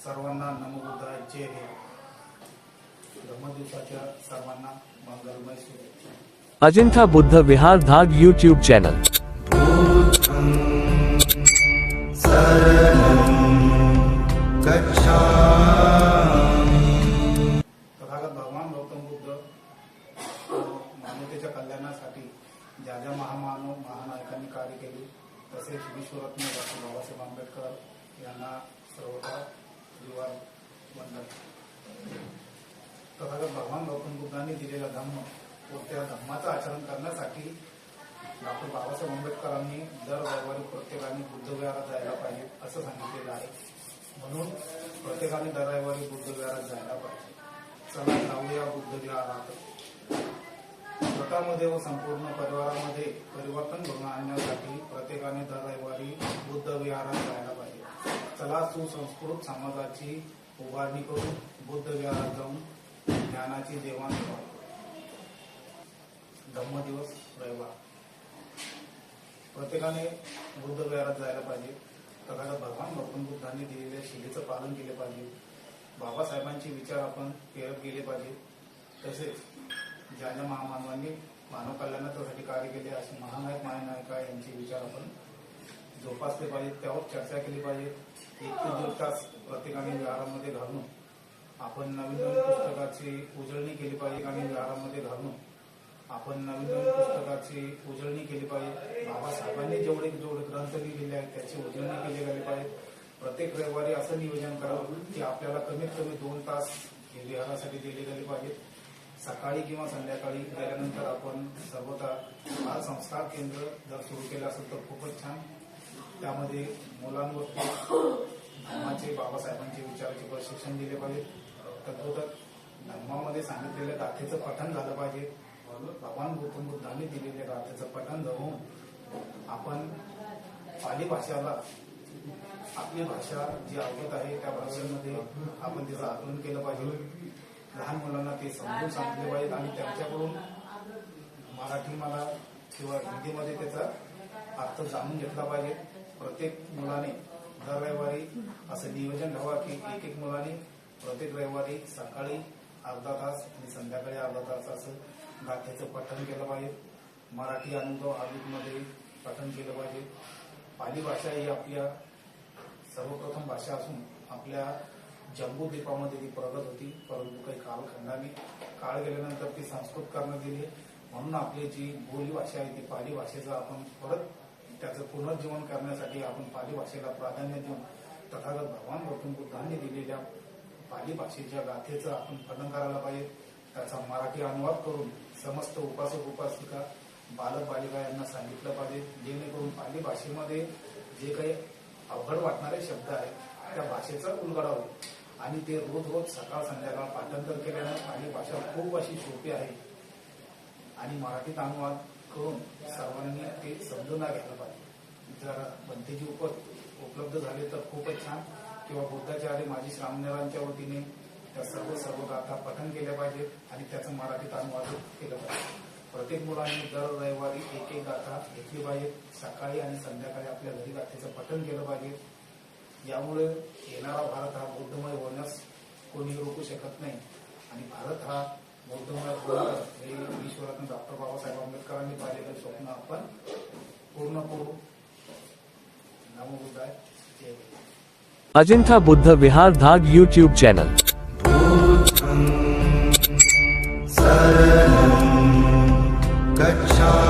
सर्वांना नमो बुद्धाय जय हे. धम्मदिवसाच्या सर्वांना मंगलमय शुभेच्छा. अजिंठा बुद्ध विहार धाग यूट्यूब चॅनल. तथागत भगवान गौतम बुद्ध मानवतेच्या कल्याणासाठी ज्या ज्या महानायकांनी कार्य केले, तसेच विश्वरत्न डॉक्टर बाबासाहेब आंबेडकर यांना सर्वथा दिवाळ वंदन. तथागत भगवान गौतम बुद्धांनी दिलेला धम्म व त्या धम्माचं आचरण करण्यासाठी डॉक्टर बाबासाहेब आंबेडकरांनी दर रविवारी प्रत्येकाने बुद्धविहारात जायला पाहिजे असं सांगितलेलं आहे. म्हणून प्रत्येकाने दर रविवारी बुद्धविहारात जायला पाहिजे. चला जाऊया बुद्धविहारात. स्वतःमध्ये व संपूर्ण परिवारामध्ये परिवर्तन घडवून आणण्यासाठी प्रत्येकाने दर रविवारी बुद्धविहारात जायला पाहिजे. चला सुसंस्कृत समाजाची उभारणी करून बुद्धविहारात जाऊन ज्ञानाची देवाणघेवाण. धम्मदिवस रविवार. प्रत्येकाने बुद्धविहारात जायला पाहिजे. तथागत भगवान गौतम बुद्धांनी दिलेल्या शिलेचं पालन केले पाहिजे. बाबासाहेबांचे विचार आपण पेरत गेले पाहिजे. तसेच ज्या ज्या महामानवांनी मानव कल्याणासाठी कार्य केले असे महानायका यांचे विचार आपण जोपासले पाहिजे, त्यावर चर्चा केली पाहिजे. 1 ते 2 तास प्रत्येकाने विहारामध्ये घालून आपण नवीन नवीन पुस्तकाची उजळणी केली पाहिजे. आणि विहारामध्ये घालून आपण नवीन नवीन पुस्तकाची उजळणी केली पाहिजे. बाबासाहेबांनी जेवढे ग्रंथ लिहिलेले आहेत त्याची उजळणी केली गेली पाहिजे. प्रत्येक रविवारी असं नियोजन करावं की आपल्याला कमीत कमी 2 तास विहारासाठी दिले गेले पाहिजेत. सकाळी किंवा संध्याकाळी गेल्यानंतर आपण सर्वथा बालसंस्कार केंद्र जर सुरू केलं असेल तर खूपच छान. त्यामध्ये मुलांवरती धर्माचे बाबासाहेबांचे विचाराचे प्रशिक्षण दिले पाहिजे. तद्वतच धर्मामध्ये सांगितलेल्या गाथेचं पठण झालं पाहिजे. भगवान गौतम बुद्धांनी दिलेल्या गाथेचं पठण जाऊन आपण पाली भाषेला आपली भाषा जी अवगत आहे त्या भाषेमध्ये आपण तिचं आकलन केलं पाहिजे. लहान मुलांना ते समजून सांगितले पाहिजेत आणि त्यांच्याकडून मराठी मला किंवा हिंदीमध्ये त्याचा अर्थ जाणून घेतला पाहिजे. प्रत्येक मुलाने दर रविवारी असं नियोजन ठेवा की एक मुलाने प्रत्येक रविवारी सकाळी अर्धा तास आणि संध्याकाळी अर्धा तास असं गाथेचं पठण केलं पाहिजे. मराठी अनुभव आयुधमध्ये पठण केलं पाहिजे. पाली भाषा ही आपल्या सर्वप्रथम भाषा असून आपल्या जम्बूद्वीपामध्ये ती प्रगत होती, परंतु काही कालखंडाने काळ गेल्यानंतर ती संस्कृत करण्यात गेली. म्हणून आपली जी बोली भाषा आहे ती पाली भाषेचं आपण परत त्याचं पुनर्जीवन करण्यासाठी आपण पाली भाषेला प्राधान्य देऊन तथागत भगवान गौतम बुद्धांनी दिलेल्या पाली भाषेच्या गाथेचं आपण पठण करायला पाहिजे. त्याचा मराठी अनुवाद करून समस्त उपासक उपासिका बालक बालिका यांना सांगितलं पाहिजे, जेणेकरून पाली भाषेमध्ये जे काही अवघड वाटणारे शब्द आहेत त्या भाषेचा उलगडा होईल. आणि ते रोज सकाळ संध्याकाळ पाठांतर केल्यानं पाली भाषा खूप अशी सोपी आहे आणि मराठीत अनुवाद करून सर्वांनी ते समजून घ्यायला पाहिजे. जर बंतेजी उपलब्ध झाले तर खूपच छान. किंवा बुद्धाच्या आधी माझी श्रामनेरांच्या वतीने त्या सर्व गाथा पठण केल्या पाहिजेत आणि त्याचं मराठीत अनुवाद केलं पाहिजे. प्रत्येक मुलांनी दर रविवारी एक गाथा घेतली पाहिजे. सकाळी आणि संध्याकाळी आपल्या घरी गाथेचं पठण केलं पाहिजे. यामुळे येणारा भारत हा बौद्धमय होण्यास कोणी रोखू शकत नाही आणि भारत हा बौद्धमय होणार हे विश्वरत्न डॉक्टर बाबासाहेब आंबेडकरांनी पाहिलेलं स्वप्न आपण पूर्ण करू. नमो बुद्धाय जय. अजिंठा बुद्ध विहार धाग यूट्यूब चॅनल. गच्छामि